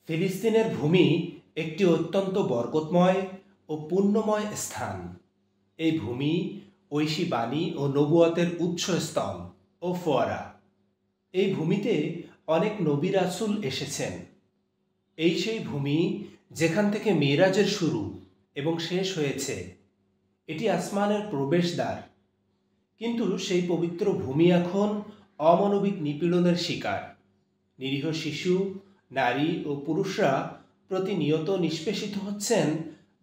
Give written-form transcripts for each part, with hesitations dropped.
ফিলিস্তিনের ভূমি একটি অত্যন্ত বরকতময় ও পুণ্যময় স্থান। এই ভূমি ঐশী বাণী ও নবুয়তের উৎসস্থল ও ফোয়ারা। এই ভূমিতে অনেক নবী রাসূল এসেছেন। এই সেই ভূমি যেখান থেকে মেরাজের শুরু এবং শেষ হয়েছে। এটি আসমানের প্রবেশদ্বার। কিন্তু সেই পবিত্র ভূমি এখন অমানবিক নিপীড়নের শিকার। নিরীহ শিশু, নারী ও পুরুষরা প্রতিনিয়ত নিষ্পেষিত হচ্ছেন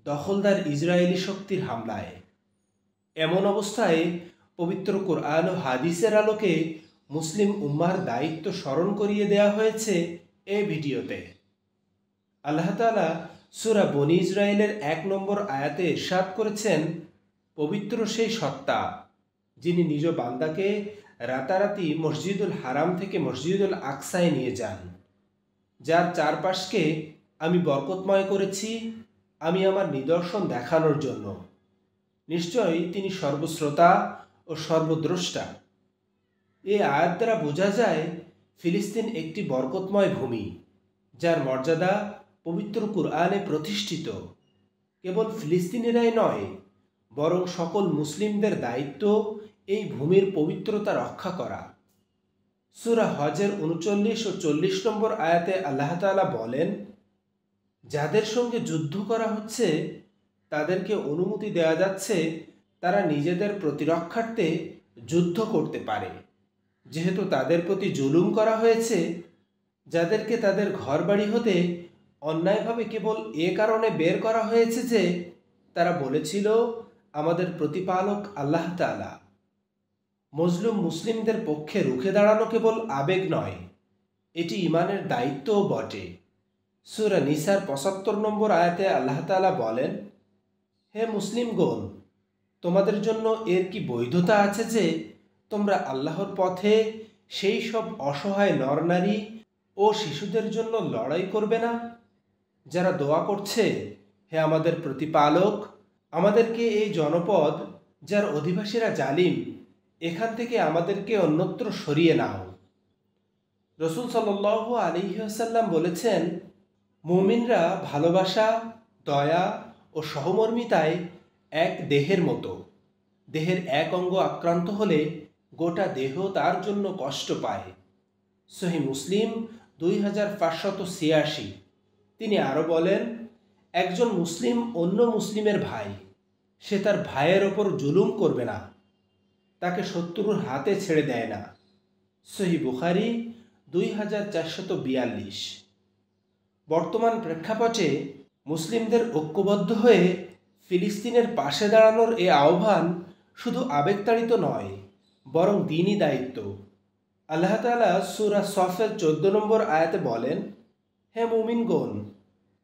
দখলদার ইসরায়েলি শক্তির হামলায়। এমন অবস্থায় পবিত্র কোরআন ও হাদিসের আলোকে মুসলিম উম্মাহর দায়িত্ব স্মরণ করিয়ে দেওয়া হয়েছে এই ভিডিওতে। আল্লাহ তাআলা সূরা বনী ইসরাইলের 1 নম্বর আয়াতে ইরশাদ করেছেন, পবিত্র সেই সত্তা যিনি নিজ বান্দাকে রাতারাতি মসজিদুল হারাম থেকে মসজিদুল আকসায় নিয়ে যান, যার চারপাশকে আমি বরকতময় করেছি আমি আমার নিদর্শন দেখানোর জন্য। নিশ্চয়ই তিনি সর্বশ্রোতা ও সর্বদ্রষ্টা। এই আয়াত দ্বারা বোঝা যায় ফিলিস্তিন একটি বরকতময় ভূমি, যার মর্যাদা পবিত্র কুরআনে প্রতিষ্ঠিত। কেবল ফিলিস্তিনিরাই নয়, বরং সকল মুসলিমদের দায়িত্ব এই ভূমির পবিত্রতা রক্ষা করা। সূরা হজের 39 ও 40 নম্বর আয়াতে আল্লাহ তাআলা বলেন, যাদের সঙ্গে যুদ্ধ করা হচ্ছে তাদেরকে অনুমতি দেওয়া যাচ্ছে তারা নিজেদের প্রতিরক্ষার্থে যুদ্ধ করতে পারে, যেহেতু তাদের প্রতি জুলুম করা হয়েছে, যাদেরকে তাদের ঘরবাড়ি হতে অন্যায়ভাবে কেবল এ কারণে বের করা হয়েছে যে তারা বলেছিল আমাদের প্রতিপালক আল্লাহ তাআলা। মজলুম মুসলিমদের পক্ষে রুখে দাঁড়ানো কেবল আবেগ নয়, এটি ঈমানের দায়িত্বও বটে। সূরা নিসার 75 নম্বর আয়াতে আল্লাহ তাআলা বলেন, হে মুসলিমগণ, তোমাদের জন্য এর কি বৈধতা আছে যে তোমরা আল্লাহর পথে সেই সব অসহায় নরনারী ও শিশুদের জন্য লড়াই করবে না, যারা দোয়া করছে, হে আমাদের প্রতিপালক, আমাদেরকে এই জনপদ যার অধিবাসীরা জালিম এখান থেকে আমাদেরকে অন্যত্র সরিয়ে নাও। রাসূল সাল্লাল্লাহু আলাইহি ওয়াসাল্লাম বলেছেন, মুমিনরা ভালোবাসা, দয়া ও সহমর্মিতায় এক দেহের মতো। দেহের এক অঙ্গ আক্রান্ত হলে গোটা দেহ তার জন্য কষ্ট পায়। সহিহ মুসলিম 2586। তিনি আরও বলেন, একজন মুসলিম অন্য মুসলিমের ভাই, সে তার ভাইয়ের ওপর জুলুম করবে না, তাকে শত্রুর হাতে ছেড়ে দেয় না। সহিহ বুখারী 2442। বর্তমান প্রেক্ষাপটে মুসলিমদের ঐক্যবদ্ধ হয়ে ফিলিস্তিনের পাশে দাঁড়ানোর এ আহ্বান শুধু আবেগতাড়িত নয়, বরং দ্বীনি দায়িত্ব। আল্লাহ তাআলা সূরা সফের 14 নম্বর আয়াতে বলেন, হে মুমিনগণ,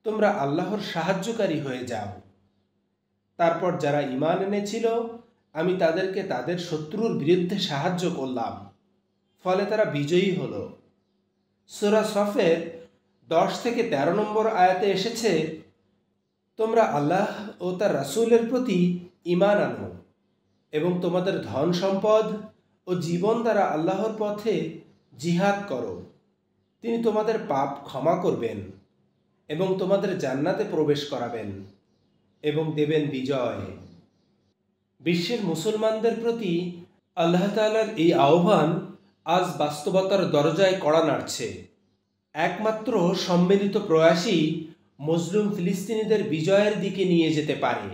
তোমরা আল্লাহর সাহায্যকারী হয়ে যাও। তারপর যারা ঈমান এনেছিল আমি তাদেরকে তাদের শত্রুর বিরুদ্ধে সাহায্য করলাম, ফলে তারা বিজয়ী হলো। সূরা সফের 10 থেকে 13 নম্বর আয়াতে এসেছে, তোমরা আল্লাহ ও তার রাসূলের প্রতি ঈমান আনো এবং তোমাদের ধন সম্পদ ও জীবন দ্বারা আল্লাহর পথে জিহাদ করো। তিনি তোমাদের পাপ ক্ষমা করবেন এবং তোমাদের জান্নাতে প্রবেশ করাবেন এবং দেবেন বিজয়। বিশ্বের মুসলমানদের প্রতি আল্লাহ তাআলার এই আহ্বান আজ বাস্তবতার দরজায় কড়া নাড়ছে। একমাত্র সম্মিলিত প্রয়াসই মজলুম ফিলিস্তিনিদের বিজয়ের দিকে নিয়ে যেতে পারে।